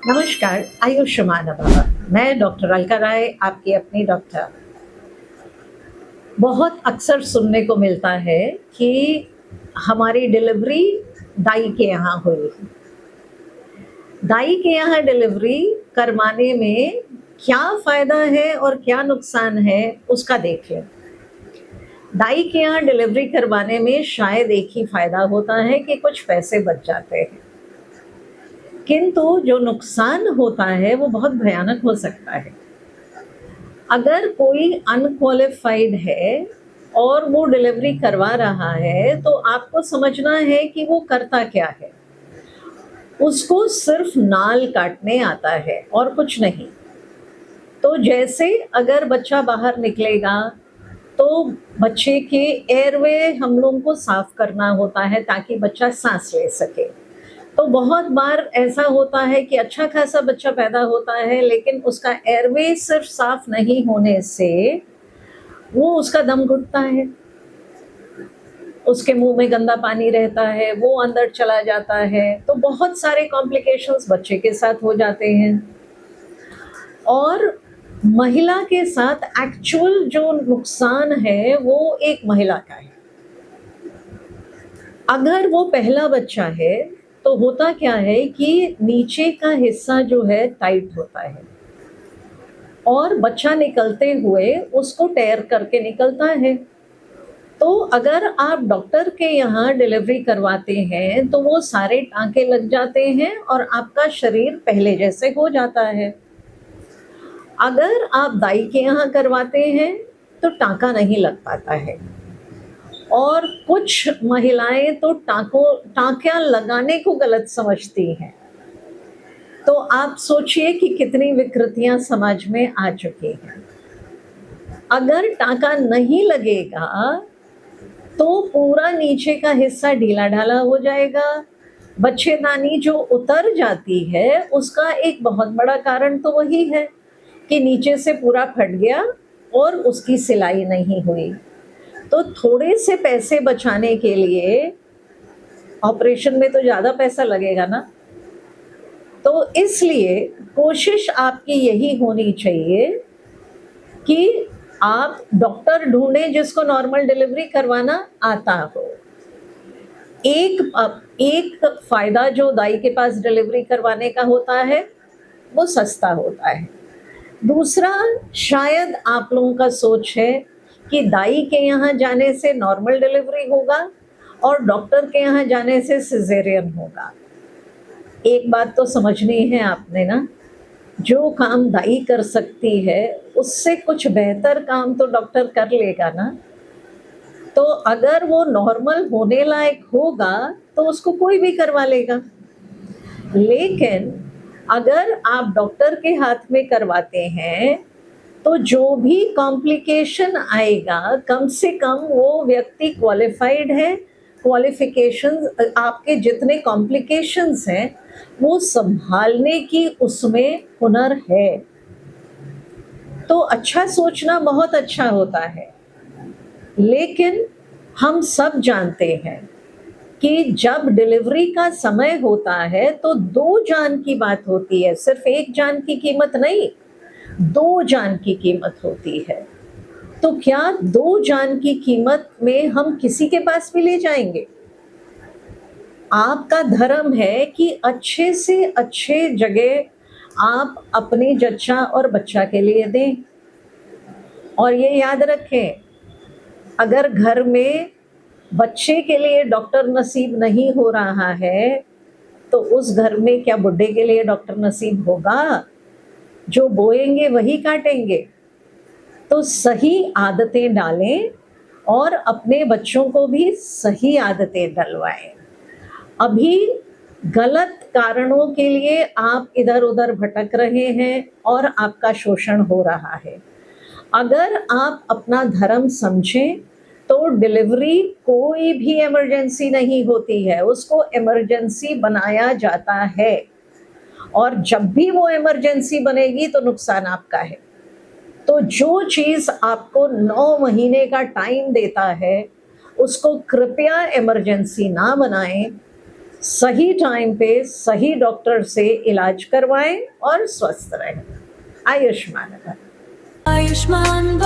नमस्कार, आयुष्मान भव। मैं डॉक्टर अलका राय, आपकी अपनी डॉक्टर। बहुत अक्सर सुनने को मिलता है कि हमारी डिलीवरी दाई के यहाँ हुई। दाई के यहाँ डिलीवरी करवाने में क्या फ़ायदा है और क्या नुकसान है, उसका देख लें। दाई के यहाँ डिलीवरी करवाने में शायद एक ही फ़ायदा होता है कि कुछ पैसे बच जाते हैं, किंतु जो नुकसान होता है वो बहुत भयानक हो सकता है। अगर कोई अनक्वालिफाइड है और वो डिलीवरी करवा रहा है, तो आपको समझना है कि वो करता क्या है। उसको सिर्फ नाल काटने आता है और कुछ नहीं। तो जैसे अगर बच्चा बाहर निकलेगा तो बच्चे के एयरवे हम लोगों को साफ करना होता है ताकि बच्चा सांस ले सके। तो बहुत बार ऐसा होता है कि अच्छा खासा बच्चा पैदा होता है, लेकिन उसका एयरवे सिर्फ साफ नहीं होने से वो उसका दम घुटता है, उसके मुंह में गंदा पानी रहता है, वो अंदर चला जाता है। तो बहुत सारे कॉम्प्लिकेशंस बच्चे के साथ हो जाते हैं और महिला के साथ एक्चुअल जो नुकसान है वो एक महिला का है। अगर वो पहला बच्चा है तो होता क्या है कि नीचे का हिस्सा जो है टाइट होता है और बच्चा निकलते हुए उसको टेयर करके निकलता है। तो अगर आप डॉक्टर के यहाँ डिलीवरी करवाते हैं तो वो सारे टाँके लग जाते हैं और आपका शरीर पहले जैसे हो जाता है। अगर आप दाई के यहाँ करवाते हैं तो टाँका नहीं लग पाता है और कुछ महिलाएं तो टाँकियाँ लगाने को गलत समझती हैं। तो आप सोचिए कि कितनी विकृतियां समाज में आ चुकी हैं। अगर टाँका नहीं लगेगा तो पूरा नीचे का हिस्सा ढीला ढाला हो जाएगा। बच्चेदानी जो उतर जाती है उसका एक बहुत बड़ा कारण तो वही है कि नीचे से पूरा फट गया और उसकी सिलाई नहीं हुई। तो थोड़े से पैसे बचाने के लिए ऑपरेशन में तो ज़्यादा पैसा लगेगा ना। तो इसलिए कोशिश आपकी यही होनी चाहिए कि आप डॉक्टर ढूंढें जिसको नॉर्मल डिलीवरी करवाना आता हो। एक फायदा जो दाई के पास डिलीवरी करवाने का होता है वो सस्ता होता है। दूसरा, शायद आप लोगों का सोच है कि दाई के यहाँ जाने से नॉर्मल डिलीवरी होगा और डॉक्टर के यहाँ जाने से सिजेरियन होगा। एक बात तो समझनी है आपने ना, जो काम दाई कर सकती है उससे कुछ बेहतर काम तो डॉक्टर कर लेगा ना। तो अगर वो नॉर्मल होने लायक होगा तो उसको कोई भी करवा लेगा, लेकिन अगर आप डॉक्टर के हाथ में करवाते हैं तो जो भी कॉम्प्लिकेशन आएगा, कम से कम वो व्यक्ति क्वालिफाइड है। क्वालिफिकेशन आपके जितने कॉम्प्लिकेशंस हैं वो संभालने की उसमें हुनर है। तो अच्छा सोचना बहुत अच्छा होता है, लेकिन हम सब जानते हैं कि जब डिलीवरी का समय होता है तो 2 जान की बात होती है, सिर्फ 1 जान की कीमत नहीं, 2 जान की कीमत होती है। तो क्या 2 जान की कीमत में हम किसी के पास भी ले जाएंगे? आपका धर्म है कि अच्छे से अच्छे जगह आप अपने जच्चा और बच्चा के लिए दें। और ये याद रखें, अगर घर में बच्चे के लिए डॉक्टर नसीब नहीं हो रहा है तो उस घर में क्या बुढ़े के लिए डॉक्टर नसीब होगा? जो बोएंगे वही काटेंगे। तो सही आदतें डालें और अपने बच्चों को भी सही आदतें डलवाएं। अभी गलत कारणों के लिए आप इधर उधर भटक रहे हैं और आपका शोषण हो रहा है। अगर आप अपना धर्म समझें तो डिलीवरी कोई भी इमरजेंसी नहीं होती है, उसको इमरजेंसी बनाया जाता है और जब भी वो इमरजेंसी बनेगी तो नुकसान आपका है। तो जो चीज़ आपको 9 महीने का टाइम देता है उसको कृपया इमरजेंसी ना बनाएं। सही टाइम पे सही डॉक्टर से इलाज करवाएं और स्वस्थ रहें। आयुष्मान भव। आयुष्मान